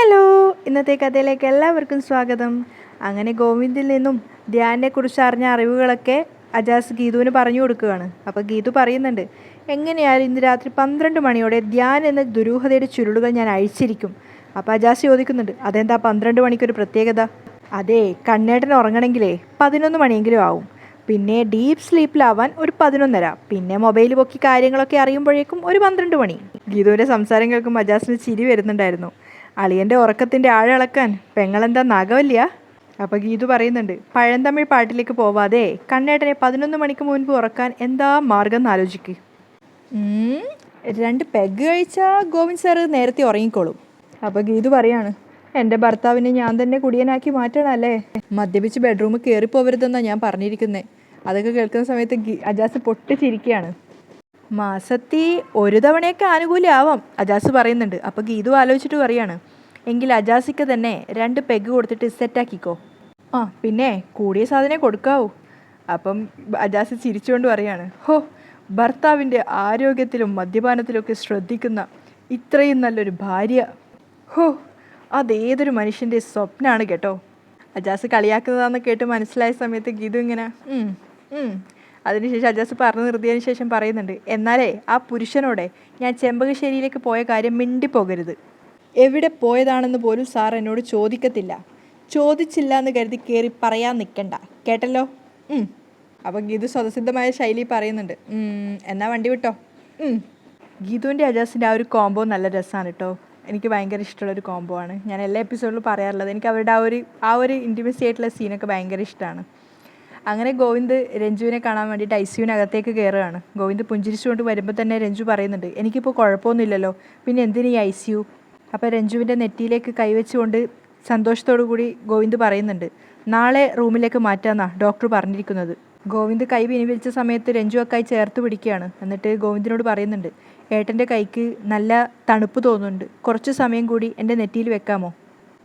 Hello, ഇന്നത്തെ കഥയിലേക്ക് എല്ലാവർക്കും സ്വാഗതം. അങ്ങനെ ഗോവിന്ദിൽ നിന്നും ധ്യാനെക്കുറിച്ച് അറിഞ്ഞ അറിവുകളൊക്കെ അജാസ് ഗീതുവിന് പറഞ്ഞു കൊടുക്കുകയാണ്. അപ്പോൾ ഗീതു പറയുന്നുണ്ട്, എങ്ങനെയായാലും ഇന്ന് രാത്രി 12 മണിയോടെ ധ്യാൻ എന്ന ദുരൂഹതയുടെ ചുരുളുകൾ ഞാൻ അഴിച്ചിരിക്കും. അപ്പോൾ അജാസ് ചോദിക്കുന്നുണ്ട്, അതെന്താ 12 മണിക്കൊരു പ്രത്യേകത? അതെ, കണ്ണേട്ടൻ ഉറങ്ങണമെങ്കിലേ 11 മണിയെങ്കിലും ആവും. പിന്നെ ഡീപ്പ് സ്ലീപ്പിലാവാൻ ഒരു 11:30. പിന്നെ മൊബൈൽ പൊക്കി കാര്യങ്ങളൊക്കെ അറിയുമ്പോഴേക്കും ഒരു 12 മണി. ഗീതുവിൻ്റെ സംസാരം കേൾക്കുമ്പോൾ അജാസിന് ചിരി വരുന്നുണ്ടായിരുന്നു. അളിയൻ്റെ ഉറക്കത്തിൻ്റെ ആഴളക്കാൻ പെങ്ങളെന്താ നാഗവല്യ? അപ്പോൾ ഗീതു പറയുന്നുണ്ട്, പഴന്തമിഴ് പാട്ടിലേക്ക് പോവാതെ കണ്ണേട്ടനെ 11 മണിക്ക് മുൻപ് ഉറക്കാൻ എന്താ മാർഗം എന്ന് ആലോചിക്കുക. 2 പെഗ് കഴിച്ചാൽ ഗോവിന്ദ് സാറ് നേരത്തെ ഉറങ്ങിക്കോളും. അപ്പോൾ ഗീതു പറയാണ്, എൻ്റെ ഭർത്താവിനെ ഞാൻ തന്നെ കുടിയനാക്കി മാറ്റണമല്ലേ? മദ്യപിച്ച് ബെഡ്റൂമിൽ കയറിപ്പോവരുതെന്നാണ് ഞാൻ പറഞ്ഞിരിക്കുന്നത്. അതൊക്കെ കേൾക്കുന്ന സമയത്ത് അജാസ് പൊട്ടിച്ചിരിക്കുകയാണ്. മാസത്തിൽ ഒരു തവണയൊക്കെ ആനുകൂല്യമാവാം, അജാസ് പറയുന്നുണ്ട്. അപ്പോൾ ഗീതു ആലോചിച്ചിട്ട് പറയാണ്, എങ്കിൽ അജാസിക്ക് തന്നെ 2 പെഗ് കൊടുത്തിട്ട് സെറ്റാക്കിക്കോ. പിന്നെ കൂടിയ സാധനം കൊടുക്കാവൂ. അപ്പം അജാസ് ചിരിച്ചുകൊണ്ട് പറയാണ്, ഹോ, ഭർത്താവിൻ്റെ ആരോഗ്യത്തിലും മദ്യപാനത്തിലുമൊക്കെ ശ്രദ്ധിക്കുന്ന ഇത്രയും നല്ലൊരു ഭാര്യ, ഹോ, അതേതൊരു മനുഷ്യൻ്റെ സ്വപ്നമാണ് കേട്ടോ. അജാസ് കളിയാക്കുന്നതാണെന്ന് കേട്ട് മനസ്സിലായ സമയത്ത് ഗീതു ഇങ്ങനെ അതിനുശേഷം അജാസ് പറഞ്ഞു നിർത്തിയതിന് ശേഷം പറയുന്നുണ്ട്, എന്നാലേ ആ പുരുഷനോടെ ഞാൻ ചെമ്പകശ്ശേരിയിലേക്ക് പോയ കാര്യം മിണ്ടിപ്പോകരുത്. എവിടെ പോയതാണെന്ന് പോലും സാർ എന്നോട് ചോദിക്കത്തില്ല. ചോദിച്ചില്ല എന്ന് കരുതി കയറി പറയാൻ നിൽക്കണ്ട, കേട്ടല്ലോ? അപ്പം ഗീതു സ്വതസിദ്ധമായ ശൈലി പറയുന്നുണ്ട്, എന്നാ വണ്ടി വിട്ടോ. ഗീതുവിൻ്റെ അജാസിൻ്റെ ആ ഒരു കോംബോ നല്ല രസമാണ് കേട്ടോ. എനിക്ക് ഭയങ്കര ഇഷ്ടമുള്ളൊരു കോംബോ ആണ്. ഞാൻ എല്ലാ എപ്പിസോഡിലും പറയാറുള്ളത്. എനിക്ക് അവരുടെ ആ ഒരു ഇൻറ്റിമസി ആയിട്ടുള്ള സീനൊക്കെ ഭയങ്കര ഇഷ്ടമാണ്. അങ്ങനെ ഗോവിന്ദ് രഞ്ജുവിനെ കാണാൻ വേണ്ടിയിട്ട് ഐസിയുവിനകത്തേക്ക് കയറുകയാണ്. ഗോവിന്ദ് പുഞ്ചിരിച്ചുകൊണ്ട് വരുമ്പോൾ തന്നെ രഞ്ജു പറയുന്നുണ്ട്, എനിക്കിപ്പോൾ കുഴപ്പമൊന്നുമില്ലല്ലോ, പിന്നെ എന്തിനീ ICU? അപ്പോൾ രഞ്ജുവിൻ്റെ നെറ്റിയിലേക്ക് കൈവച്ചുകൊണ്ട് സന്തോഷത്തോടു കൂടി ഗോവിന്ദ് പറയുന്നുണ്ട്, നാളെ റൂമിലേക്ക് മാറ്റാമെന്നാണ് ഡോക്ടർ പറഞ്ഞിരിക്കുന്നത്. ഗോവിന്ദ് കൈ പിൻവലിച്ച സമയത്ത് രഞ്ജു അക്കായി ചേർത്ത് പിടിക്കുകയാണ്. എന്നിട്ട് ഗോവിന്ദിനോട് പറയുന്നുണ്ട്, ഏട്ടൻ്റെ കൈക്ക് നല്ല തണുപ്പ് തോന്നുന്നുണ്ട്, കുറച്ച് സമയം കൂടി എൻ്റെ നെറ്റിയിൽ വെക്കാമോ?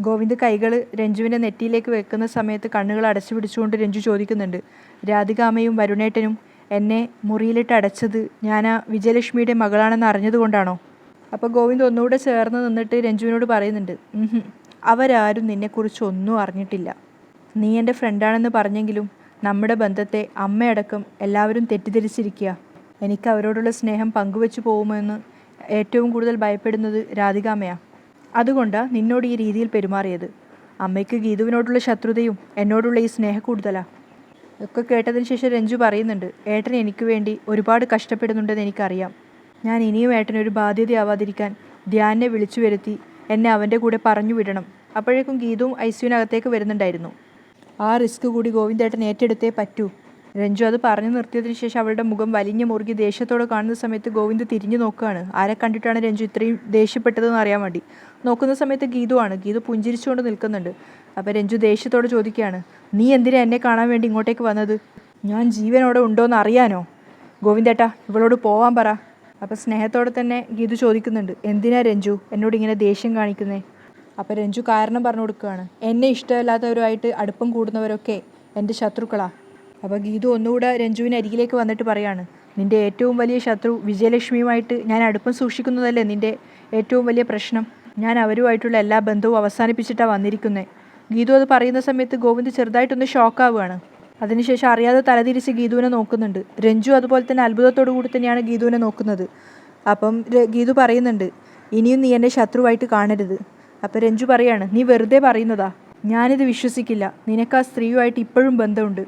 ഗോവിന്ദ് കൈകൾ രഞ്ജുവിൻ്റെ നെറ്റിയിലേക്ക് വെക്കുന്ന സമയത്ത് കണ്ണുകൾ അടച്ചു പിടിച്ചുകൊണ്ട് രഞ്ജു ചോദിക്കുന്നുണ്ട്, രാധികാമ്മയും വരുണേട്ടനും എന്നെ മുറിയിലിട്ട് അടച്ചത് ഞാൻ ആ വിജയലക്ഷ്മിയുടെ മകളാണെന്ന് അറിഞ്ഞതുകൊണ്ടാണോ? അപ്പോൾ ഗോവിന്ദ് ഒന്നുകൂടെ ചേർന്ന് നിന്നിട്ട് രഞ്ജുവിനോട് പറയുന്നുണ്ട്, അവരാരും നിന്നെക്കുറിച്ച് ഒന്നും അറിഞ്ഞിട്ടില്ല. നീ എൻ്റെ ഫ്രണ്ടാണെന്ന് പറഞ്ഞെങ്കിലും നമ്മുടെ ബന്ധത്തെ അമ്മയടക്കം എല്ലാവരും തെറ്റിദ്ധരിച്ചിരിക്കുക. എനിക്ക് അവരോടുള്ള സ്നേഹം പങ്കുവെച്ചു പോകുമെന്ന് ഏറ്റവും കൂടുതൽ ഭയപ്പെടുന്നത് രാധികാമ്മയാണ്. അതുകൊണ്ടാണ് നിന്നോട് ഈ രീതിയിൽ പെരുമാറിയത്. അമ്മയ്ക്ക് ഗീതുവിനോടുള്ള ശത്രുതയും എന്നോടുള്ള ഈ സ്നേഹം കൂടുതലാണ്. ഒക്കെ കേട്ടതിന് ശേഷം രഞ്ജു പറയുന്നുണ്ട്, ഏട്ടൻ എനിക്ക് വേണ്ടി ഒരുപാട് കഷ്ടപ്പെടുന്നുണ്ടെന്ന് എനിക്കറിയാം. ഞാൻ ഇനിയും ഏട്ടനൊരു ബാധ്യതയാവാതിരിക്കാൻ ധ്യാനെ വിളിച്ചു വരുത്തി എന്നെ അവൻ്റെ കൂടെ പറഞ്ഞു വിടണം. അപ്പോഴേക്കും ഗീതുവും ICUവിനകത്തേക്ക് വരുന്നുണ്ടായിരുന്നു. ആ റിസ്ക് കൂടി ഗോവിന്ദേട്ടൻ ഏറ്റെടുത്തേ പറ്റൂ. രഞ്ജു അത് പറഞ്ഞു നിർത്തിയതിന് ശേഷം അവളുടെ മുഖം വലിഞ്ഞു മുറുകി ദേഷ്യത്തോടെ കാണുന്ന സമയത്ത് ഗോവിന്ദ് തിരിഞ്ഞു നോക്കുകയാണ്. ആരെ കണ്ടിട്ടാണ് രഞ്ജു ഇത്രയും ദേഷ്യപ്പെട്ടതെന്ന് അറിയാൻ വേണ്ടി. നോക്കുന്ന സമയത്ത് ഗീതുവാണ്. ഗീതു പുഞ്ചിരിച്ചുകൊണ്ട് നിൽക്കുന്നുണ്ട്. അപ്പോൾ രഞ്ജു ദേഷ്യത്തോടെ ചോദിക്കുകയാണ്, നീ എന്തിനാ എന്നെ കാണാൻ വേണ്ടി ഇങ്ങോട്ടേക്ക് വന്നത്? ഞാൻ ജീവനോടെ ഉണ്ടോയെന്ന് അറിയാനോ? ഗോവിന്ദേട്ടാ, ഇവളോട് പോവാൻ പറ. അപ്പോൾ സ്നേഹത്തോടെ തന്നെ ഗീതു ചോദിക്കുന്നുണ്ട്, എന്തിനാ രഞ്ജു എന്നോട് ഇങ്ങനെ ദേഷ്യം കാണിക്കുന്നേ? അപ്പോൾ രഞ്ജു കാരണം പറഞ്ഞു കൊടുക്കുകയാണ്, എന്നെ ഇഷ്ടമല്ലാത്തവരുമായിട്ട് അടുപ്പം കൂടുന്നവരൊക്കെ എൻ്റെ ശത്രുക്കളാണ്. അപ്പോൾ ഗീതു ഒന്നുകൂടെ രഞ്ജുവിന് അരികിലേക്ക് വന്നിട്ട് പറയാണ്, നിൻ്റെ ഏറ്റവും വലിയ ശത്രു വിജയലക്ഷ്മിയുമായിട്ട് ഞാൻ അടുപ്പം സൂക്ഷിക്കുന്നതല്ലേ നിൻ്റെ ഏറ്റവും വലിയ പ്രശ്നം? ഞാൻ അവരുമായിട്ടുള്ള എല്ലാ ബന്ധവും അവസാനിപ്പിച്ചിട്ടാണ് വന്നിരിക്കുന്നത്. ഗീതു അത് പറയുന്ന സമയത്ത് ഗോവിന്ദ് ചെറുതായിട്ടൊന്ന് ഷോക്കാവുകയാണ്. അതിനുശേഷം അറിയാതെ തലതിരിച്ച് ഗീതുവിനെ നോക്കുന്നുണ്ട്. രഞ്ജു അതുപോലെ തന്നെ അത്ഭുതത്തോടു കൂടി തന്നെയാണ് ഗീതുവിനെ നോക്കുന്നത്. അപ്പം ഗീതു പറയുന്നുണ്ട്, ഇനിയും നീ എന്നെ ശത്രുവായിട്ട് കാണരുത്. അപ്പോൾ രഞ്ജു പറയാണ്, നീ വെറുതെ പറയുന്നതാ, ഞാനിത് വിശ്വസിക്കില്ല. നിനക്ക് ആ സ്ത്രീയുമായിട്ട് ഇപ്പോഴും ബന്ധമുണ്ട്.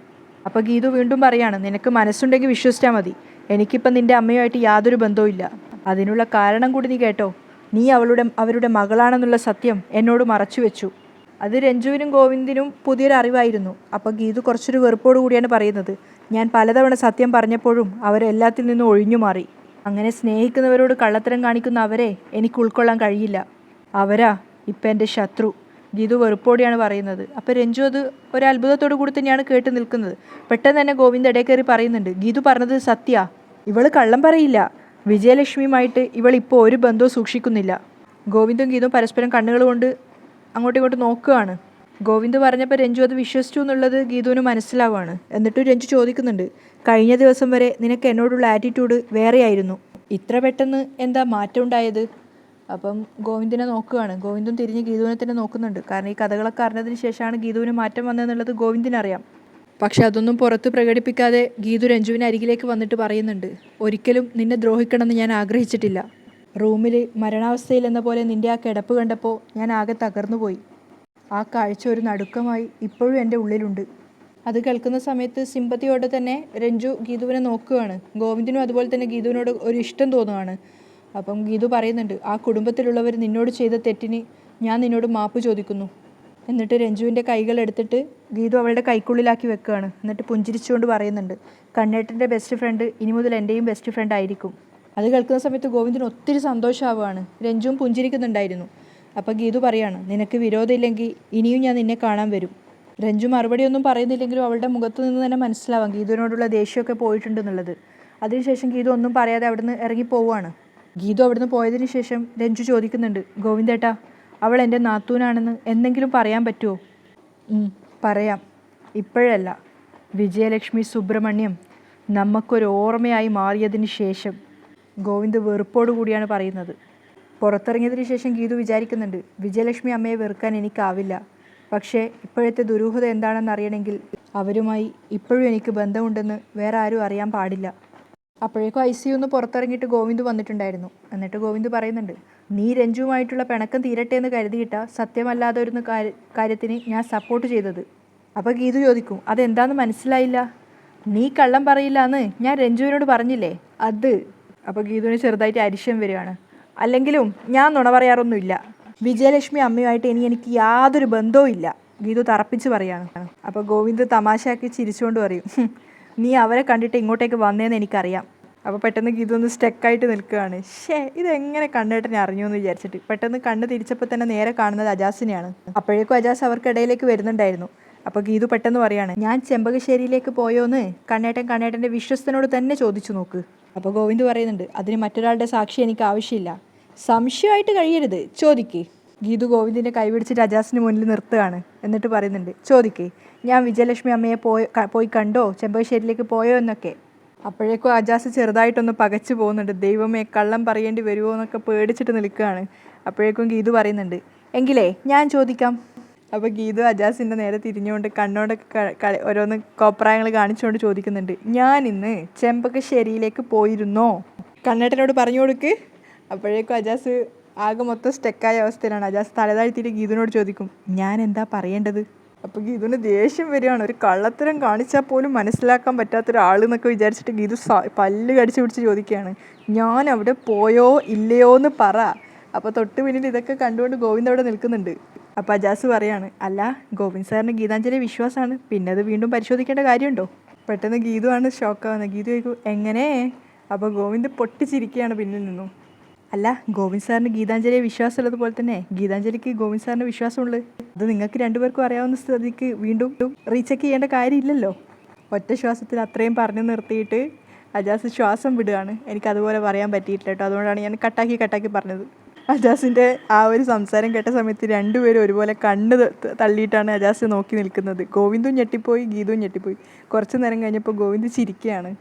അപ്പോൾ ഗീതു വീണ്ടും പറയാണ്, നിനക്ക് മനസ്സുണ്ടെങ്കിൽ വിശ്വസിച്ചാൽ മതി. എനിക്കിപ്പം നിൻ്റെ അമ്മയുമായിട്ട് യാതൊരു ബന്ധവും ഇല്ല. അതിനുള്ള കാരണം കൂടി നീ കേട്ടോ. നീ അവരുടെ മകളാണെന്നുള്ള സത്യം എന്നോട് മറച്ചു വെച്ചു. അത് രഞ്ജുവിനും ഗോവിന്ദിനും പുതിയൊരു അറിവായിരുന്നു. അപ്പോൾ ഗീതു കുറച്ചൊരു വെറുപ്പോടു കൂടിയാണ് പറയുന്നത്, ഞാൻ പലതവണ സത്യം പറഞ്ഞപ്പോഴും അവരെല്ലാത്തിൽ നിന്നും ഒഴിഞ്ഞു മാറി. അങ്ങനെ സ്നേഹിക്കുന്നവരോട് കള്ളത്തരം കാണിക്കുന്ന അവരെ എനിക്ക് ഉൾക്കൊള്ളാൻ കഴിയില്ല. അവരാ ഇപ്പം എൻ്റെ ശത്രു. ഗീതു വെറുപ്പോടെയാണ് പറയുന്നത്. അപ്പോൾ രഞ്ജു അത് ഒരു അത്ഭുതത്തോടു കൂടി തന്നെയാണ് കേട്ട് നിൽക്കുന്നത്. പെട്ടെന്ന് തന്നെ ഗോവിന്ദ് ഇടയിൽ കയറി പറയുന്നുണ്ട്, ഗീതു പറഞ്ഞത് സത്യ, ഇവൾ കള്ളം പറയില്ല. വിജയലക്ഷ്മിയുമായിട്ട് ഇവളിപ്പോൾ ഒരു ബന്ധവും സൂക്ഷിക്കുന്നില്ല. ഗോവിന്ദും ഗീതും പരസ്പരം കണ്ണുകൾ കൊണ്ട് അങ്ങോട്ടും ഇങ്ങോട്ടും നോക്കുകയാണ്. ഗോവിന്ദ് പറഞ്ഞപ്പോൾ രഞ്ജു അത് വിശ്വസിച്ചു എന്നുള്ളത് ഗീതുവിന് മനസ്സിലാവുകയാണ്. എന്നിട്ടും രഞ്ജു ചോദിക്കുന്നുണ്ട്, കഴിഞ്ഞ ദിവസം വരെ നിനക്ക് എന്നോടുള്ള ആറ്റിറ്റ്യൂഡ് വേറെയായിരുന്നു, ഇത്ര പെട്ടെന്ന് എന്താ മാറ്റം ഉണ്ടായത്? അപ്പം ഗോവിന്ദിനെ നോക്കുകയാണ്. ഗോവിന്ദും തിരിഞ്ഞ് ഗീതുവിനെ തന്നെ നോക്കുന്നുണ്ട്. കാരണം ഈ കഥകളൊക്കെ അറിഞ്ഞതിന് ശേഷമാണ് ഗീതുവിന് മാറ്റം വന്നതെന്നുള്ളത് ഗോവിന്ദിനറിയാം. പക്ഷെ അതൊന്നും പുറത്ത് പ്രകടിപ്പിക്കാതെ ഗീതു രഞ്ജുവിന് അരികിലേക്ക് വന്നിട്ട് പറയുന്നുണ്ട്, ഒരിക്കലും നിന്നെ ദ്രോഹിക്കണമെന്ന് ഞാൻ ആഗ്രഹിച്ചിട്ടില്ല. റൂമിൽ മരണാവസ്ഥയിൽ എന്ന പോലെ നിൻ്റെ ആ കിടപ്പ് കണ്ടപ്പോൾ ഞാൻ ആകെ തകർന്നുപോയി. ആ കാഴ്ച ഒരു നടുക്കമായി ഇപ്പോഴും എൻ്റെ ഉള്ളിലുണ്ട്. അത് കേൾക്കുന്ന സമയത്ത് സിമ്പതിയോടെ തന്നെ രഞ്ജു ഗീതുവിനെ നോക്കുകയാണ്. ഗോവിന്ദിനും അതുപോലെ തന്നെ ഗീതുവിനോട് ഒരു ഇഷ്ടം തോന്നുകയാണ്. അപ്പം ഗീതു പറയുന്നുണ്ട്, ആ കുടുംബത്തിലുള്ളവർ നിന്നോട് ചെയ്ത തെറ്റിന് ഞാൻ നിന്നോട് മാപ്പ് ചോദിക്കുന്നു. എന്നിട്ട് രഞ്ജുവിൻ്റെ കൈകൾ എടുത്തിട്ട് ഗീതു അവളുടെ കൈക്കുള്ളിലാക്കി വെക്കുകയാണ്. എന്നിട്ട് പുഞ്ചിരിച്ചുകൊണ്ട് പറയുന്നുണ്ട്, കണ്ണേട്ടൻ്റെ ബെസ്റ്റ് ഫ്രണ്ട് ഇനി മുതൽ എൻ്റെയും ബെസ്റ്റ് ഫ്രണ്ട് ആയിരിക്കും. അത് കേൾക്കുന്ന സമയത്ത് ഗോവിന്ദിന് ഒത്തിരി സന്തോഷമാവുകയാണ്. രഞ്ജുവും പുഞ്ചിരിക്കുന്നുണ്ടായിരുന്നു. അപ്പോൾ ഗീതു പറയാണ്, നിനക്ക് വിരോധമില്ലെങ്കിൽ ഇനിയും ഞാൻ നിന്നെ കാണാൻ വരും. രഞ്ജു മറുപടിയൊന്നും പറയുന്നില്ലെങ്കിലും അവളുടെ മുഖത്ത് നിന്ന് തന്നെ മനസ്സിലാവാം ഗീതുവിനോടുള്ള ദേഷ്യമൊക്കെ പോയിട്ടുണ്ടെന്നുള്ളത്. അതിനുശേഷം ഗീതു ഒന്നും പറയാതെ അവിടുന്ന് ഇറങ്ങിപ്പോവുകയാണ്. ഗീതു അവിടുന്ന് പോയതിന് ശേഷം രഞ്ജു ചോദിക്കുന്നുണ്ട്, ഗോവിന്ദേട്ടാ, അവൾ എൻ്റെ നാത്തൂനാണെന്ന് എന്തെങ്കിലും പറയാൻ പറ്റുമോ? പറയാം, ഇപ്പോഴല്ല. വിജയലക്ഷ്മി സുബ്രഹ്മണ്യം നമുക്കൊരു ഓർമ്മയായി മാറിയതിന് ശേഷം. ഗോവിന്ദ് വെറുപ്പോടു കൂടിയാണ് പറയുന്നത്. പുറത്തിറങ്ങിയതിന് ശേഷം ഗീതു വിചാരിക്കുന്നുണ്ട്, വിജയലക്ഷ്മി അമ്മയെ വെറുക്കാൻ എനിക്കാവില്ല. പക്ഷേ ഇപ്പോഴത്തെ ദുരൂഹത എന്താണെന്ന് അറിയണമെങ്കിൽ അവരുമായി ഇപ്പോഴും എനിക്ക് ബന്ധമുണ്ടെന്ന് വേറെ ആരും അറിയാൻ പാടില്ല. അപ്പോഴേക്കും ICUന്ന് പുറത്തിറങ്ങിയിട്ട് ഗോവിന്ദ് വന്നിട്ടുണ്ടായിരുന്നു. എന്നിട്ട് ഗോവിന്ദ് പറയുന്നുണ്ട്, നീ രഞ്ജുവുമായിട്ടുള്ള പിണക്കം തീരട്ടെ എന്ന് കരുതിയിട്ട സത്യമല്ലാതെ ഒരു കാര്യത്തിന് ഞാൻ സപ്പോർട്ട് ചെയ്തത്. അപ്പോൾ ഗീതു ചോദിക്കും, അതെന്താണെന്ന് മനസ്സിലായില്ല. നീ കള്ളം പറയില്ല എന്ന് ഞാൻ രഞ്ജുവിനോട് പറഞ്ഞില്ലേ, അത്. അപ്പോൾ ഗീതുവിന് ചെറുതായിട്ട് അരിശം വരികയാണ്. അല്ലെങ്കിലും ഞാൻ നുണ പറയാറൊന്നുമില്ല. വിജയലക്ഷ്മി അമ്മയുമായിട്ട് എനിക്ക് യാതൊരു ബന്ധവും ഇല്ല, ഗീതു തറപ്പിച്ച് പറയാണ്. അപ്പോൾ ഗോവിന്ദ് തമാശയാക്കി ചിരിച്ചുകൊണ്ട് പറയും, നീ അവരെ കണ്ടിട്ട് ഇങ്ങോട്ടേക്ക് വന്നേന്ന് എനിക്കറിയാം. അപ്പോൾ പെട്ടെന്ന് ഗീതു ഒന്ന് സ്റ്റക്കായിട്ട് നിൽക്കുകയാണ്. ഇതെങ്ങനെ കണ്ണേട്ടനെ അറിഞ്ഞു എന്ന് വിചാരിച്ചിട്ട് പെട്ടെന്ന് കണ്ണ് തിരിച്ചപ്പോൾ തന്നെ നേരെ കാണുന്നത് അജാസിനെയാണ്. അപ്പോഴേക്കും അജാസ് അവർക്കിടയിലേക്ക് വരുന്നുണ്ടായിരുന്നു. അപ്പോൾ ഗീതു പെട്ടെന്ന് പറയാണ്, ഞാൻ ചെമ്പകശ്ശേരിയിലേക്ക് പോയോന്ന് കണ്ണേട്ടൻ്റെ വിശ്വസ്തനോട് തന്നെ ചോദിച്ചു നോക്ക്. അപ്പോൾ ഗോവിന്ദ് പറയുന്നുണ്ട്, അതിന് മറ്റൊരാളുടെ സാക്ഷി എനിക്ക് ആവശ്യമില്ല. സംശയമായിട്ട് കഴിയരുത്, ചോദിക്ക്. ഗീതു ഗോവിന്ദിൻ്റെ കൈ പിടിച്ചിട്ട് അജാസിന് മുന്നിൽ നിർത്തുകയാണ്. എന്നിട്ട് പറയുന്നുണ്ട്, ചോദിക്ക്, ഞാൻ വിജയലക്ഷ്മി അമ്മയെ പോയി കണ്ടോ, ചെമ്പകശ്ശേരിയിലേക്ക് പോയോ എന്നൊക്കെ. അപ്പോഴേക്കും അജാസ് ചെറുതായിട്ടൊന്ന് പകച്ചു പോകുന്നുണ്ട്. ദൈവമേ, കള്ളം പറയേണ്ടി വരുമോ എന്നൊക്കെ പേടിച്ചിട്ട് നിൽക്കുകയാണ്. അപ്പോഴേക്കും ഗീതു പറയുന്നുണ്ട്, എങ്കിലേ ഞാൻ ചോദിക്കാം. അപ്പോൾ ഗീതു അജാസിൻ്റെ നേരെ തിരിഞ്ഞുകൊണ്ട് കണ്ണോടൊക്കെ ഓരോന്ന് കോപ്രായങ്ങൾ കാണിച്ചുകൊണ്ട് ചോദിക്കുന്നുണ്ട്, ഞാൻ ഇന്ന് ചെമ്പകശ്ശേരിയിലേക്ക് പോയിരുന്നോ? കണ്ണേട്ടനോട് പറഞ്ഞു കൊടുക്ക്. അപ്പോഴേക്കും അജാസ് ആകെ മൊത്തം സ്റ്റക്കായ അവസ്ഥയിലാണ്. അജാസ് തലതാഴ്ത്തിയിട്ട് ഗീതുവിനോട് ചോദിക്കും, ഞാൻ എന്താ പറയേണ്ടത്? അപ്പോൾ ഗീതുവിന് ദേഷ്യം വരികയാണ്. ഒരു കള്ളത്തരം കാണിച്ചാൽ പോലും മനസ്സിലാക്കാൻ പറ്റാത്തൊരാളെന്നൊക്കെ വിചാരിച്ചിട്ട് ഗീതു പല്ല് കടിച്ച് പിടിച്ച് ചോദിക്കുകയാണ്, ഞാൻ അവിടെ പോയോ ഇല്ലയോ എന്ന് പറ. അപ്പോൾ തൊട്ട് പിന്നിൽ ഇതൊക്കെ കണ്ടുകൊണ്ട് ഗോവിന്ദ് അവിടെ നിൽക്കുന്നുണ്ട്. അപ്പോൾ അജാസ് പറയാണ്, അല്ല, ഗോവിന്ദ് സാറിന് ഗീതാഞ്ജലി വിശ്വാസമാണ്, പിന്നെ അത് വീണ്ടും പരിശോധിക്കേണ്ട കാര്യമുണ്ടോ? പെട്ടെന്ന് ഗീതുവാണ് ഷോക്കാവുന്നത്. ഗീതു ചോദിക്കും, എങ്ങനെ? അപ്പോൾ ഗോവിന്ദ് പൊട്ടിച്ചിരിക്കുകയാണ് പിന്നിൽ നിന്നും. അല്ല, ഗോവിന്ദ് സാറിന് ഗീതാഞ്ജലിയെ വിശ്വാസമുള്ളതുപോലെ തന്നെ ഗീതാഞ്ജലിക്ക് ഗോവിന്ദ് സാറിന് വിശ്വാസമുള്ളത്. അത് നിങ്ങൾക്ക് രണ്ടുപേർക്കും അറിയാവുന്ന സ്ഥിതിക്ക് വീണ്ടും റീചെക്ക് ചെയ്യേണ്ട കാര്യമില്ലല്ലോ. ഒറ്റ ശ്വാസത്തിൽ അത്രയും പറഞ്ഞു നിർത്തിയിട്ട് അജാസ് ശ്വാസം വിടുകയാണ്. എനിക്കതുപോലെ പറയാൻ പറ്റിയിട്ടില്ല കേട്ടോ, അതുകൊണ്ടാണ് ഞാൻ കട്ടാക്കി പറഞ്ഞത്. അജാസിൻ്റെ ആ ഒരു സംസാരം കേട്ട സമയത്ത് രണ്ടുപേരും ഒരുപോലെ കണ്ണ് തള്ളിയിട്ടാണ് അജാസ് നോക്കി നിൽക്കുന്നത്. ഗോവിന്ദും ഞെട്ടിപ്പോയി, ഗീതുവും ഞെട്ടിപ്പോയി. കുറച്ച് നേരം കഴിഞ്ഞപ്പോൾ ഗോവിന്ദ് ചിരിക്കുകയാണ്.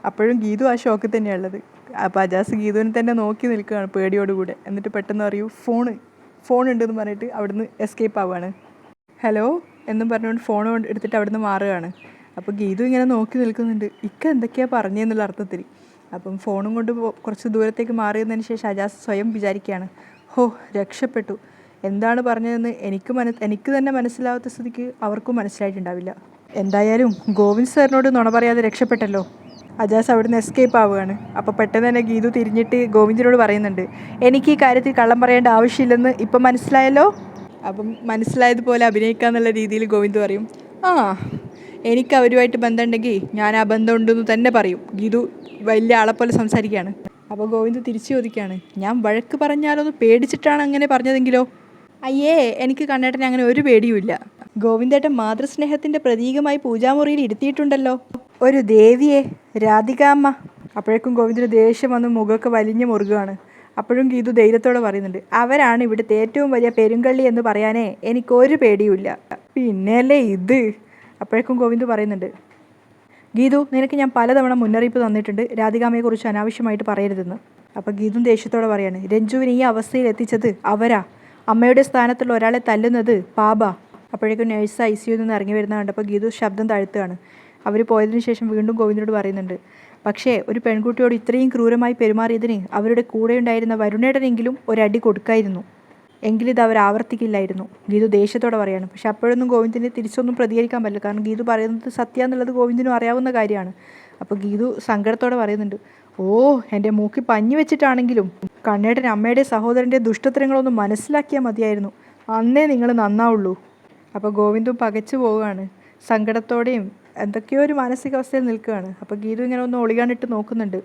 അപ്പോഴും ഗീതു ആ ഷോക്കിൽ തന്നെയുള്ളത്. അപ്പോൾ അജാസ് ഗീതുവിനെ തന്നെ നോക്കി നിൽക്കുകയാണ് പേടിയോടുകൂടെ. എന്നിട്ട് പെട്ടെന്ന് അറിയൂ, ഫോൺ ഉണ്ടെന്ന് പറഞ്ഞിട്ട് അവിടുന്ന് എസ്കേപ്പ് ആവുകയാണ്. ഹലോ എന്നും പറഞ്ഞുകൊണ്ട് ഫോൺ എടുത്തിട്ട് അവിടുന്ന് മാറുകയാണ്. അപ്പോൾ ഗീതു ഇങ്ങനെ നോക്കി നിൽക്കുന്നുണ്ട്, എന്തൊക്കെയാണ് പറഞ്ഞതെന്നുള്ള അർത്ഥത്തിൽ. അപ്പം ഫോണും കൊണ്ട് കുറച്ച് ദൂരത്തേക്ക് മാറിയതിന് ശേഷം അജാസ് സ്വയം വിചാരിക്കുകയാണ്, രക്ഷപ്പെട്ടു. എന്താണ് പറഞ്ഞതെന്ന് എനിക്ക് തന്നെ മനസ്സിലാവാത്ത സ്ഥിതിക്ക് അവർക്കും മനസ്സിലായിട്ടുണ്ടാവില്ല. എന്തായാലും ഗോവിന്ദ് സാറിനോട് നുണ പറയാതെ രക്ഷപ്പെട്ടല്ലോ. അജാസ് അവിടുന്ന് എസ്കേപ്പ് ആവുകയാണ്. അപ്പോൾ പെട്ടെന്ന് തന്നെ ഗീതു തിരിഞ്ഞിട്ട് ഗോവിന്ദിനോട് പറയുന്നുണ്ട്, എനിക്ക് ഈ കാര്യത്തിൽ കള്ളം പറയേണ്ട ആവശ്യമില്ലെന്ന് ഇപ്പം മനസ്സിലായല്ലോ. അപ്പം മനസ്സിലായതുപോലെ അഭിനയിക്കാന്നുള്ള രീതിയിൽ ഗോവിന്ദ് പറയും, എനിക്ക് അവരുമായിട്ട് ബന്ധമുണ്ടെങ്കിൽ ഞാൻ ആ ബന്ധമുണ്ടെന്ന് തന്നെ പറയും. ഗീതു വലിയ ആളെപ്പോലെ സംസാരിക്കുകയാണ്. അപ്പോൾ ഗോവിന്ദ് തിരിച്ചു ചോദിക്കുകയാണ്, ഞാൻ വഴക്ക് പറഞ്ഞാലൊന്ന് പേടിച്ചിട്ടാണ് അങ്ങനെ പറഞ്ഞതെങ്കിലോ? അയ്യേ, എനിക്ക് കണ്ണേട്ടനെ അങ്ങനെ ഒരു പേടിയുമില്ല. ഗോവിന്ദേട്ടൻ മാതൃസ്നേഹത്തിൻ്റെ പ്രതീകമായി പൂജാമുറിയിൽ ഇരുത്തിയിട്ടുണ്ടല്ലോ ഒരു ദേവിയെ, രാധികാമ്മ. അപ്പോഴേക്കും ഗോവിന്ദിന് ദേഷ്യം വന്ന് മുഖമൊക്കെ വലിഞ്ഞ് മുറുകയാണ്. അപ്പോഴും ഗീതു ധൈര്യത്തോടെ പറയുന്നുണ്ട്, അവരാണ് ഇവിടുത്തെ ഏറ്റവും വലിയ പെരുങ്കള്ളി എന്ന് പറയാനേ എനിക്കൊരു പേടിയുമില്ല. പിന്നെയല്ലേ ഇത്. അപ്പോഴേക്കും ഗോവിന്ദ് പറയുന്നുണ്ട്, ഗീതു, നിനക്ക് ഞാൻ പലതവണ മുന്നറിയിപ്പ് തന്നിട്ടുണ്ട് രാധികാമ്മയെക്കുറിച്ച് അനാവശ്യമായിട്ട് പറയരുതെന്ന്. അപ്പോൾ ഗീതും ദേഷ്യത്തോടെ പറയാണ്, രഞ്ജുവിനെ ഈ അവസ്ഥയിൽ എത്തിച്ചത് അവരാ. അമ്മയുടെ സ്ഥാനത്തുള്ള ഒരാളെ തല്ലുന്നത് പാപ. അപ്പോഴേക്കും നഴ്സ് ICUയിൽ നിന്ന് ഇറങ്ങി വരുന്ന കണ്ടപ്പോൾ ഗീതു ശബ്ദം താഴ്ത്തുകയാണ്. അവർ പോയതിനു ശേഷം വീണ്ടും ഗോവിന്ദനോട് പറയുന്നുണ്ട്, പക്ഷേ ഒരു പെൺകുട്ടിയോട് ഇത്രയും ക്രൂരമായി പെരുമാറിയതിന് അവരുടെ കൂടെയുണ്ടായിരുന്ന വരുണേടനെങ്കിലും ഒരടി കൊടുക്കായിരുന്നു. എങ്കിലിത് അവർ ആവർത്തിക്കില്ലായിരുന്നു. ഗീതു ദേഷ്യത്തോടെ പറയാണ്. പക്ഷെ അപ്പോഴൊന്നും ഗോവിന്ദിന് തിരിച്ചൊന്നും പ്രതികരിക്കാൻ പറ്റില്ല. കാരണം ഗീതു പറയുന്നത് സത്യം എന്നുള്ളത് ഗോവിന്ദിനും അറിയാവുന്ന കാര്യമാണ്. അപ്പോൾ ഗീതു സങ്കടത്തോടെ പറയുന്നുണ്ട്, ഓ എൻ്റെ മൂക്കി പഞ്ഞി വെച്ചിട്ടാണെങ്കിലും കണ്ണേട്ടൻ അമ്മയുടെ സഹോദരൻ്റെ ദുഷ്ടത്തരങ്ങളൊന്നും മനസ്സിലാക്കിയാൽ മതിയായിരുന്നു. അന്നേ നിങ്ങൾ നന്നാവുള്ളൂ. അപ്പോൾ ഗോവിന്ദും പകച്ചു പോവുകയാണ്. സങ്കടത്തോടെയും എന്തൊക്കെയോ ഒരു മാനസികാവസ്ഥയിൽ നിൽക്കുകയാണ്. അപ്പോൾ ഗീതു ഇങ്ങനെ ഒന്ന് ഒളികാണിട്ട് നോക്കുന്നുണ്ട്.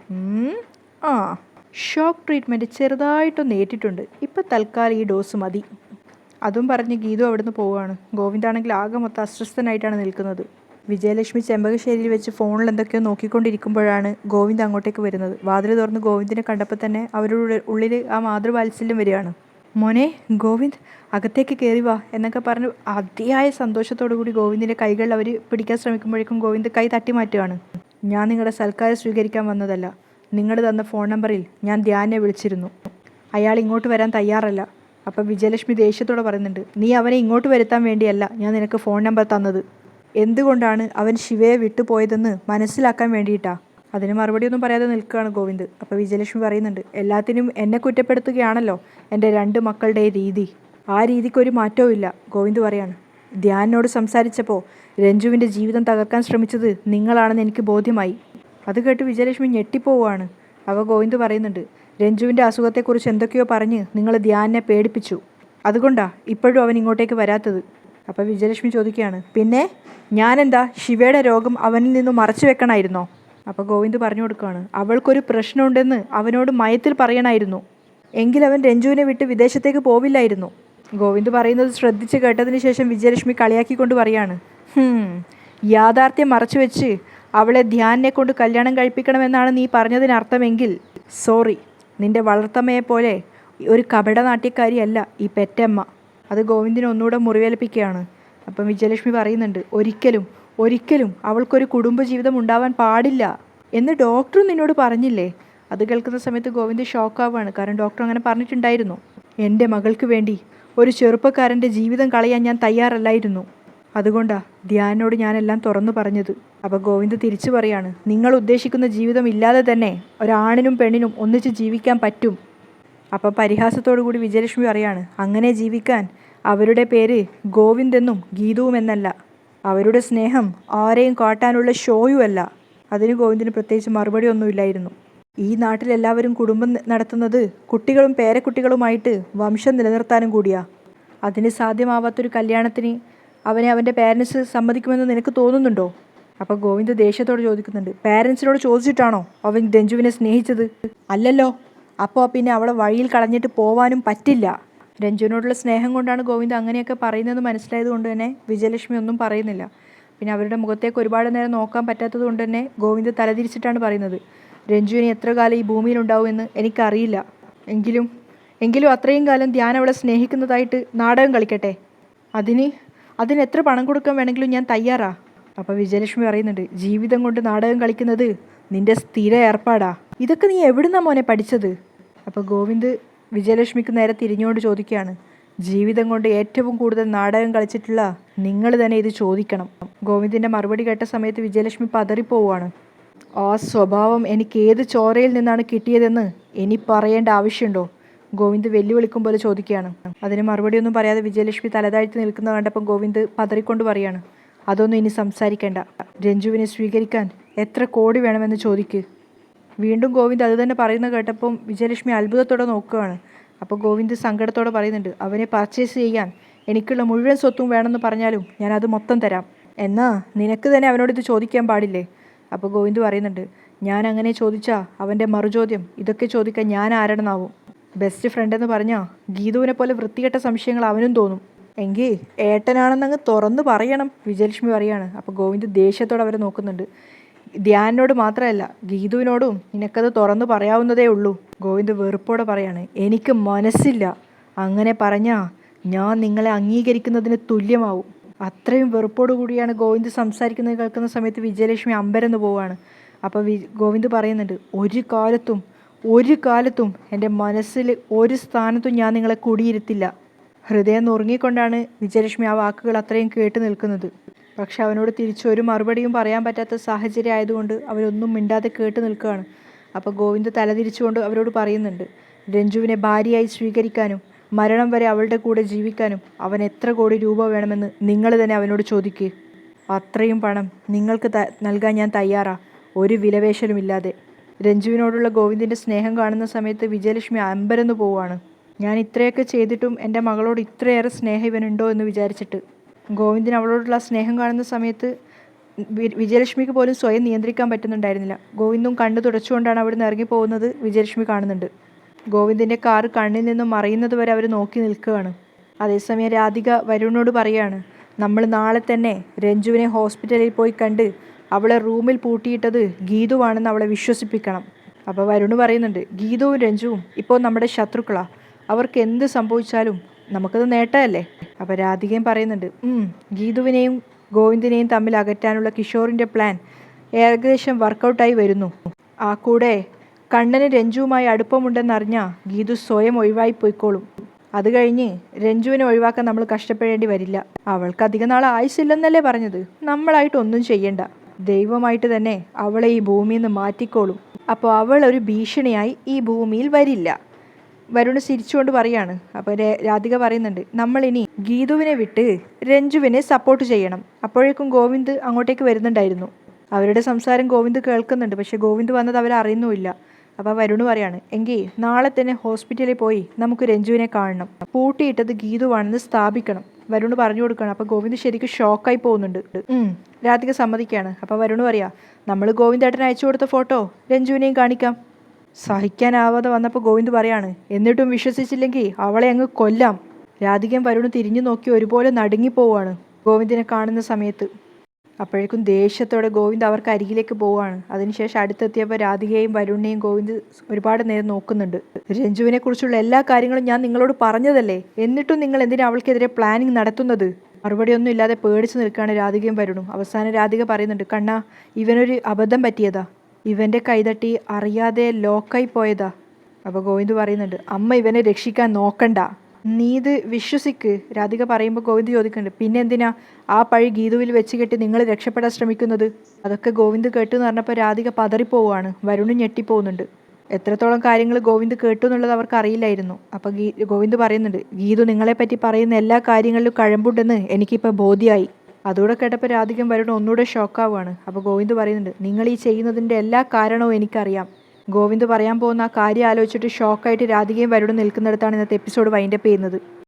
ആ ഷോക്ക് ട്രീറ്റ്മെൻറ്റ് ചെറുതായിട്ടൊന്ന് ഏറ്റിട്ടുണ്ട്. ഇപ്പം തൽക്കാലം ഈ ഡോസ് മതി. അതും പറഞ്ഞ് ഗീതു അവിടുന്ന് പോവുകയാണ്. ഗോവിന്ദാണെങ്കിൽ ആകെ മൊത്തം അസ്വസ്ഥനായിട്ടാണ് നിൽക്കുന്നത്. വിജയലക്ഷ്മി ചെമ്പകശ്ശേരിയിൽ വെച്ച് ഫോണിൽ എന്തൊക്കെയോ നോക്കിക്കൊണ്ടിരിക്കുമ്പോഴാണ് ഗോവിന്ദ് അങ്ങോട്ടേക്ക് വരുന്നത്. വാതിൽ തുറന്ന് ഗോവിന്ദിനെ കണ്ടപ്പോൾ തന്നെ അവരുടെ ഉള്ളിൽ ആ മാതൃവാത്സല്യം വരികയാണ്. മോനെ ഗോവിന്ദ്, അകത്തേക്ക് കയറി വാ എന്നൊക്കെ പറഞ്ഞ് അതിയായ സന്തോഷത്തോടു കൂടി ഗോവിന്ദിൻ്റെ കൈകൾ അവർ പിടിക്കാൻ ശ്രമിക്കുമ്പോഴേക്കും ഗോവിന്ദ് കൈ തട്ടി മാറ്റുകയാണ്. ഞാൻ നിങ്ങളുടെ സൽക്കാരം സ്വീകരിക്കാൻ വന്നതല്ല. നിങ്ങൾ തന്ന ഫോൺ നമ്പറിൽ ഞാൻ ധ്യാനെ വിളിച്ചിരുന്നു. അയാൾ ഇങ്ങോട്ട് വരാൻ തയ്യാറല്ല. അപ്പം വിജയലക്ഷ്മി ദേഷ്യത്തോടെ പറയുന്നുണ്ട്, നീ അവനെ ഇങ്ങോട്ട് വരുത്താൻ വേണ്ടിയല്ല ഞാൻ നിനക്ക് ഫോൺ നമ്പർ തന്നത്. എന്തുകൊണ്ടാണ് അവൻ ശിവയെ വിട്ടുപോയതെന്ന് മനസ്സിലാക്കാൻ വേണ്ടിയിട്ടാ. അതിന് മറുപടിയൊന്നും പറയാതെ നിൽക്കുകയാണ് ഗോവിന്ദ്. അപ്പോൾ വിജയലക്ഷ്മി പറയുന്നുണ്ട്, എല്ലാത്തിനും എന്നെ കുറ്റപ്പെടുത്തുകയാണല്ലോ എൻ്റെ 2 മക്കളുടെ രീതി. ആ രീതിക്കൊരു മാറ്റവും ഇല്ല. ഗോവിന്ദ് പറയാണ്, ധ്യാനോട് സംസാരിച്ചപ്പോൾ രഞ്ജുവിൻ്റെ ജീവിതം തകർക്കാൻ ശ്രമിച്ചത് നിങ്ങളാണെന്ന് എനിക്ക് ബോധ്യമായി. അത് കേട്ട് വിജയലക്ഷ്മി ഞെട്ടിപ്പോവുകയാണ്. അപ്പോൾ ഗോവിന്ദ് പറയുന്നുണ്ട്, രഞ്ജുവിൻ്റെ അസുഖത്തെക്കുറിച്ച് എന്തൊക്കെയോ പറഞ്ഞ് നിങ്ങൾ ധ്യാനെ പേടിപ്പിച്ചു. അതുകൊണ്ടാ ഇപ്പോഴും അവൻ ഇങ്ങോട്ടേക്ക് വരാത്തത്. അപ്പോൾ വിജയലക്ഷ്മി ചോദിക്കുകയാണ്, പിന്നെ ഞാനെന്താ ശിവയുടെ രോഗം അവനിൽ നിന്നും മറച്ചു വെക്കണമായിരുന്നോ? അപ്പോൾ ഗോവിന്ദ് പറഞ്ഞു കൊടുക്കുകയാണ്, അവൾക്കൊരു പ്രശ്നമുണ്ടെന്ന് അവനോട് മയത്തിൽ പറയണമായിരുന്നു. എങ്കിലവൻ രഞ്ജുവിനെ വിട്ട് വിദേശത്തേക്ക് പോവില്ലായിരുന്നു. ഗോവിന്ദ് പറയുന്നത് ശ്രദ്ധിച്ച് കേട്ടതിന് ശേഷം വിജയലക്ഷ്മി കളിയാക്കിക്കൊണ്ട് പറയാണ്, യാഥാർത്ഥ്യം മറച്ചു വെച്ച് അവളെ ധ്യാനെ കൊണ്ട് കല്യാണം കഴിപ്പിക്കണമെന്നാണ് നീ പറഞ്ഞതിനർത്ഥമെങ്കിൽ സോറി, നിന്റെ വളർത്തമ്മയെപ്പോലെ ഒരു കപടനാട്യക്കാരിയല്ല ഈ പെറ്റമ്മ. അത് ഗോവിന്ദിനെ ഒന്നുകൂടെ മുറിവേൽപ്പിക്കുകയാണ്. അപ്പം വിജയലക്ഷ്മി പറയുന്നുണ്ട്, ഒരിക്കലും അവൾക്കൊരു കുടുംബജീവിതം ഉണ്ടാവാൻ പാടില്ല എന്ന് ഡോക്ടറും നിന്നോട് പറഞ്ഞില്ലേ? അത് കേൾക്കുന്ന സമയത്ത് ഗോവിന്ദ് ഷോക്കാവുകയാണ്. കാരണം ഡോക്ടർ അങ്ങനെ പറഞ്ഞിട്ടുണ്ടായിരുന്നു. എൻ്റെ മകൾക്ക് വേണ്ടി ഒരു ചെറുപ്പക്കാരൻ്റെ ജീവിതം കളയാൻ ഞാൻ തയ്യാറല്ലായിരുന്നു. അതുകൊണ്ടാണ് ധ്യാനോട് ഞാനെല്ലാം തുറന്നു പറഞ്ഞത്. അപ്പോൾ ഗോവിന്ദ് തിരിച്ചു പറയാണ്, നിങ്ങൾ ഉദ്ദേശിക്കുന്ന ജീവിതം ഇല്ലാതെ തന്നെ ഒരാണിനും പെണ്ണിനും ഒന്നിച്ച് ജീവിക്കാൻ പറ്റും. അപ്പം പരിഹാസത്തോടു കൂടി വിജയലക്ഷ്മി പറയാണ്, അങ്ങനെ ജീവിക്കാൻ അവരുടെ പേര് ഗോവിന്ദ് എന്നും ഗീതുവും എന്നല്ല. അവരുടെ സ്നേഹം ആരെയും കാട്ടാനുള്ള ഷോയുമല്ല. അതിന് ഗോവിന്ദിന് പ്രത്യേകിച്ച് മറുപടി ഒന്നുമില്ലായിരുന്നു. ഈ നാട്ടിലെല്ലാവരും കുടുംബം നടത്തുന്നത് കുട്ടികളും പേരക്കുട്ടികളുമായിട്ട് വംശം നിലനിർത്താനും കൂടിയാ. അതിന് സാധ്യമാവാത്തൊരു കല്യാണത്തിന് അവനെ അവൻ്റെ പേരൻസ് സമ്മതിക്കുമെന്ന് നിനക്ക് തോന്നുന്നുണ്ടോ? അപ്പോൾ ഗോവിന്ദ് ദേഷ്യത്തോട് ചോദിക്കുന്നുണ്ട്, പേരൻസിനോട് ചോദിച്ചിട്ടാണോ അവൻ രഞ്ജുവിനെ സ്നേഹിച്ചത്? അല്ലല്ലോ. അപ്പോൾ പിന്നെ അവളെ വഴിയിൽ കളഞ്ഞിട്ട് പോവാനും പറ്റില്ല. രഞ്ജുവിനോടുള്ള സ്നേഹം കൊണ്ടാണ് ഗോവിന്ദ് അങ്ങനെയൊക്കെ പറയുന്നത് മനസ്സിലായത് കൊണ്ട് തന്നെ വിജയലക്ഷ്മി ഒന്നും പറയുന്നില്ല. പിന്നെ അവരുടെ മുഖത്തേക്ക് ഒരുപാട് നേരം നോക്കാൻ പറ്റാത്തത് കൊണ്ട് തന്നെ ഗോവിന്ദ് തലതിരിച്ചിട്ടാണ് പറയുന്നത്, രഞ്ജുവിന് എത്ര കാലം ഈ ഭൂമിയിലുണ്ടാവുമെന്ന് എനിക്കറിയില്ല. എങ്കിലും അത്രയും കാലം ധ്യാൻ അവളെ സ്നേഹിക്കുന്നതായിട്ട് നാടകം കളിക്കട്ടെ. അതിന് എത്ര പണം കൊടുക്കാൻ വേണമെങ്കിലും ഞാൻ തയ്യാറാ. അപ്പോൾ വിജയലക്ഷ്മി പറയുന്നുണ്ട്, ജീവിതം കൊണ്ട് നാടകം കളിക്കുന്നത് നിന്റെ സ്ഥിര ഏർപ്പാടാ. ഇതൊക്കെ നീ എവിടുന്നാ മോനെ പഠിച്ചത്? അപ്പോൾ ഗോവിന്ദ് വിജയലക്ഷ്മിക്ക് നേരെ തിരിഞ്ഞുകൊണ്ട് ചോദിക്കുകയാണ്, ജീവിതം കൊണ്ട് ഏറ്റവും കൂടുതൽ നാടകം കളിച്ചിട്ടുള്ള നിങ്ങൾ തന്നെ ഇത് ചോദിക്കണം. ഗോവിന്ദിൻ്റെ മറുപടി കേട്ട സമയത്ത് വിജയലക്ഷ്മി പതറിപ്പോവുകയാണ്. ആ സ്വഭാവം എനിക്ക് ഏത് ചോരയിൽ നിന്നാണ് കിട്ടിയതെന്ന് ഇനി പറയേണ്ട ആവശ്യമുണ്ടോ? ഗോവിന്ദ് വെല്ലുവിളിക്കും പോലെ ചോദിക്കുകയാണ്. അതിന് മറുപടിയൊന്നും പറയാതെ വിജയലക്ഷ്മി തലതാഴ്ത്തി നിൽക്കുന്ന കണ്ടപ്പം ഗോവിന്ദ് പതറിക്കൊണ്ട് പറയാണ്, അതൊന്നും ഇനി സംസാരിക്കേണ്ട. രഞ്ജുവിനെ സ്വീകരിക്കാൻ എത്ര കോടി വേണമെന്ന് ചോദിക്ക്. വീണ്ടും ഗോവിന്ദ് അത് തന്നെ പറയുന്ന കേട്ടപ്പം വിജയലക്ഷ്മി അത്ഭുതത്തോടെ നോക്കുകയാണ്. അപ്പോൾ ഗോവിന്ദ് സങ്കടത്തോടെ പറയുന്നുണ്ട്, അവനെ പർച്ചേസ് ചെയ്യാൻ എനിക്കുള്ള മുഴുവൻ സ്വത്തും വേണമെന്ന് പറഞ്ഞാലും ഞാൻ അത് മൊത്തം തരാം. എന്നാ നിനക്ക് തന്നെ അവനോട് ഇത് ചോദിക്കാൻ പാടില്ലേ? അപ്പോൾ ഗോവിന്ദ് പറയുന്നുണ്ട്, ഞാൻ അങ്ങനെ ചോദിച്ചാൽ അവൻ്റെ മറുചോദ്യം ഇതൊക്കെ ചോദിക്കാൻ ഞാൻ ആരെന്നാവും. ബെസ്റ്റ് ഫ്രണ്ട് എന്ന് പറഞ്ഞാൽ ഗീതുവിനെ പോലെ വൃത്തികെട്ട സംശയങ്ങൾ അവനും തോന്നും. എങ്കിൽ ഏട്ടനാണെന്നങ്ങ് തുറന്ന് പറയണം, വിജയലക്ഷ്മി പറയാണ്. അപ്പോൾ ഗോവിന്ദ് ദേഷ്യത്തോടെ അവരെ നോക്കുന്നുണ്ട്. ധ്യാനോട് മാത്രമല്ല ഗീതുവിനോടും നിനക്കത് തുറന്നു പറയാവുന്നതേ ഉള്ളൂ. ഗോവിന്ദ് വെറുപ്പോടെ പറയാണ്, എനിക്ക് മനസ്സില്ല. അങ്ങനെ പറഞ്ഞാൽ ഞാൻ നിങ്ങളെ അംഗീകരിക്കുന്നതിന് തുല്യമാവും. അത്രയും വെറുപ്പോടു കൂടിയാണ് ഗോവിന്ദ് സംസാരിക്കുന്നത് കേൾക്കുന്ന സമയത്ത് വിജയലക്ഷ്മി അമ്പരന്ന് പോവുകയാണ്. അപ്പോൾ ഗോവിന്ദ് പറയുന്നുണ്ട്, ഒരു കാലത്തും ഒരു കാലത്തും എൻ്റെ മനസ്സിൽ ഒരു സ്ഥാനത്തും ഞാൻ നിങ്ങളെ കുടിയിരുത്തില്ല. ഹൃദയം നുറുങ്ങിക്കൊണ്ടാണ് വിജയലക്ഷ്മി ആ വാക്കുകൾ അത്രയും കേട്ട് നിൽക്കുന്നത്. പക്ഷെ അവനോട് തിരിച്ചൊരു മറുപടിയും പറയാൻ പറ്റാത്ത സാഹചര്യം ആയതുകൊണ്ട് അവരൊന്നും മിണ്ടാതെ കേട്ട് നിൽക്കുകയാണ്. അപ്പോൾ ഗോവിന്ദ് തലതിരിച്ചുകൊണ്ട് അവരോട് പറയുന്നുണ്ട്, രഞ്ജുവിനെ ഭാര്യയായി സ്വീകരിക്കാനും മരണം വരെ അവളുടെ കൂടെ ജീവിക്കാനും അവൻ എത്ര കോടി രൂപ വേണമെന്ന് നിങ്ങൾ തന്നെ അവനോട് ചോദിക്കുക. അത്രയും പണം നിങ്ങൾക്ക് നൽകാൻ ഞാൻ തയ്യാറാ, ഒരു വിലപേശലുമില്ലാതെ. രഞ്ജുവിനോടുള്ള ഗോവിന്ദിൻ്റെ സ്നേഹം കാണുന്ന സമയത്ത് വിജയലക്ഷ്മി അമ്പരന്ന് പോവുകയാണ്. ഞാൻ ഇത്രയൊക്കെ ചെയ്തിട്ടും എൻ്റെ മകളോട് ഇത്രയേറെ സ്നേഹം ഇവനുണ്ടോ എന്ന് വിചാരിച്ചിട്ട്. ഗോവിന്ദിന് അവളോടുള്ള സ്നേഹം കാണുന്ന സമയത്ത് വിജയലക്ഷ്മിക്ക് പോലും സ്വയം നിയന്ത്രിക്കാൻ പറ്റുന്നുണ്ടായിരുന്നില്ല. ഗോവിന്ദും കണ്ണു തുടച്ചുകൊണ്ടാണ് അവിടുന്ന് ഇറങ്ങിപ്പോകുന്നത് വിജയലക്ഷ്മി കാണുന്നുണ്ട്. ഗോവിന്ദിൻ്റെ കാറ് കണ്ണിൽ നിന്നും മറയുന്നത് വരെ അവർ നോക്കി നിൽക്കുകയാണ്. അതേസമയം രാധിക വരുണിനോട് പറയുകയാണ്, നമ്മൾ നാളെ തന്നെ രഞ്ജുവിനെ ഹോസ്പിറ്റലിൽ പോയി കണ്ട് അവളെ റൂമിൽ പൂട്ടിയിട്ടത് ഗീതുവാണെന്ന് അവളെ വിശ്വസിപ്പിക്കണം. അപ്പോൾ വരുണ് പറയുന്നുണ്ട്, ഗീതുവും രഞ്ജുവും ഇപ്പോൾ നമ്മുടെ ശത്രുക്കളാണ്, അവർക്ക് എന്ത് സംഭവിച്ചാലും നമുക്കത് നേട്ടമല്ലേ. അപ്പോൾ രാധികയും പറയുന്നുണ്ട്, ഗീതുവിനെയും ഗോവിന്ദിനെയും തമ്മിൽ അകറ്റാനുള്ള കിഷോറിൻ്റെ പ്ലാൻ ഏകദേശം വർക്കൗട്ടായി വരുന്നു. ആ കൂടെ കണ്ണന് രഞ്ജുവുമായി അടുപ്പമുണ്ടെന്നറിഞ്ഞാൽ ഗീതു സ്വയം ഒഴിവായി പോയിക്കോളും. അത് കഴിഞ്ഞ് രഞ്ജുവിനെ ഒഴിവാക്കാൻ നമ്മൾ കഷ്ടപ്പെടേണ്ടി വരില്ല. അവൾക്ക് അധികം നാൾ ആയുസില്ലെന്നല്ലേ പറഞ്ഞത്. നമ്മളായിട്ടൊന്നും ചെയ്യണ്ട, ദൈവമായിട്ട് തന്നെ അവളെ ഈ ഭൂമിയിൽ നിന്ന് മാറ്റിക്കോളും. അപ്പോൾ അവൾ ഒരു ഭീഷണിയായി ഈ ഭൂമിയിൽ വരില്ല. വരുണ് ചിരിച്ചുകൊണ്ട് പറയാണ്. അപ്പോൾ രാധിക പറയുന്നുണ്ട്, നമ്മളിനി ഗീതുവിനെ വിട്ട് രഞ്ജുവിനെ സപ്പോർട്ട് ചെയ്യണം. അപ്പോഴേക്കും ഗോവിന്ദ് അങ്ങോട്ടേക്ക് വരുന്നുണ്ടായിരുന്നു. അവരുടെ സംസാരം ഗോവിന്ദ് കേൾക്കുന്നുണ്ട്, പക്ഷെ ഗോവിന്ദ് വന്നത് അവരറിയുന്നുമില്ല. അപ്പോൾ വരുണ് പറയാണ്, എങ്കിൽ നാളെ തന്നെ ഹോസ്പിറ്റലിൽ പോയി നമുക്ക് രഞ്ജുവിനെ കാണണം, പൂട്ടിയിട്ടത് ഗീതുവാണെന്ന് സ്ഥാപിക്കണം. വരുണ് പറഞ്ഞു കൊടുക്കണം. അപ്പോൾ ഗോവിന്ദ് ശരിക്കും ഷോക്കായി പോകുന്നുണ്ട്. രാധിക സമ്മതിക്കുകയാണ്. അപ്പോൾ വരുണ് പറയാ, നമ്മൾ ഗോവിന്ദേട്ടന് അയച്ചു കൊടുത്ത ഫോട്ടോ രഞ്ജുവിനെയും കാണിക്കാം. സഹിക്കാനാവാതെ വന്നപ്പോൾ ഗോവിന്ദ് പറയാണ്, എന്നിട്ടും വിശ്വസിച്ചില്ലെങ്കിൽ അവളെ അങ്ങ് കൊല്ലാം. രാധികയും വരുണും തിരിഞ്ഞു നോക്കി ഒരുപോലെ നടുങ്ങിപ്പോവാണ് ഗോവിന്ദിനെ കാണുന്ന സമയത്ത്. അപ്പോഴേക്കും ദേഷ്യത്തോടെ ഗോവിന്ദ് അവർക്ക് അരികിലേക്ക് പോവുകയാണ്. അതിനുശേഷം അടുത്തെത്തിയപ്പോൾ രാധികയെയും വരുണിനെയും ഗോവിന്ദ് ഒരുപാട് നേരം നോക്കുന്നുണ്ട്. രഞ്ജുവിനെ കുറിച്ചുള്ള എല്ലാ കാര്യങ്ങളും ഞാൻ നിങ്ങളോട് പറഞ്ഞതല്ലേ, എന്നിട്ടും നിങ്ങൾ എന്തിനാ അവൾക്കെതിരെ പ്ലാനിങ് നടത്തുന്നത്? മറുപടിയൊന്നും ഇല്ലാതെ പേടിച്ച് നിൽക്കുകയാണ് രാധികയും വരുണും. അവസാനം രാധിക പറയുന്നുണ്ട്, കണ്ണാ, ഇവനൊരു അബദ്ധം പറ്റിയതാ, ഇവൻ്റെ കൈതട്ടി അറിയാതെ ലോക്കായി പോയതാ. അപ്പോൾ ഗോവിന്ദ് പറയുന്നുണ്ട്, അമ്മ ഇവനെ രക്ഷിക്കാൻ നോക്കണ്ട, നീ ഇത് വിശ്വസിക്ക്. രാധിക പറയുമ്പോൾ ഗോവിന്ദ് ചോദിക്കുന്നുണ്ട്, പിന്നെ എന്തിനാ ആ പഴി ഗീതുവിൽ വെച്ച് കെട്ടി നിങ്ങൾ രക്ഷപ്പെടാൻ ശ്രമിക്കുന്നത്? അതൊക്കെ ഗോവിന്ദ് കേട്ടു എന്ന് പറഞ്ഞപ്പോൾ രാധിക പതറിപ്പോവാണ്. വരുണും ഞെട്ടിപ്പോകുന്നുണ്ട്. എത്രത്തോളം കാര്യങ്ങൾ ഗോവിന്ദ് കേട്ടു എന്നുള്ളത് അവർക്ക് അറിയില്ലായിരുന്നു. അപ്പോൾ ഗോവിന്ദ് പറയുന്നുണ്ട്, ഗീതു നിങ്ങളെപ്പറ്റി പറയുന്ന എല്ലാ കാര്യങ്ങളിലും കഴമ്പുണ്ടെന്ന് എനിക്കിപ്പോൾ ബോധ്യമായി. അതുകൂടെ കേട്ടപ്പോൾ രാധികം വരുണും ഒന്നുകൂടെ ഷോക്കാവുകയാണ്. അപ്പോൾ ഗോവിന്ദ് പറയുന്നുണ്ട്, നിങ്ങൾ ഈ ചെയ്യുന്നതിൻ്റെ എല്ലാ കാരണവും എനിക്കറിയാം. ഗോവിന്ദ് പറയാൻ പോകുന്ന ആ കാര്യം ആലോചിച്ചിട്ട് ഷോക്കായിട്ട് രാധികയും വരുണും നിൽക്കുന്നിടത്താണ് ഇന്നത്തെ എപ്പിസോഡ് വൈൻഡപ്പ് ചെയ്യുന്നത്.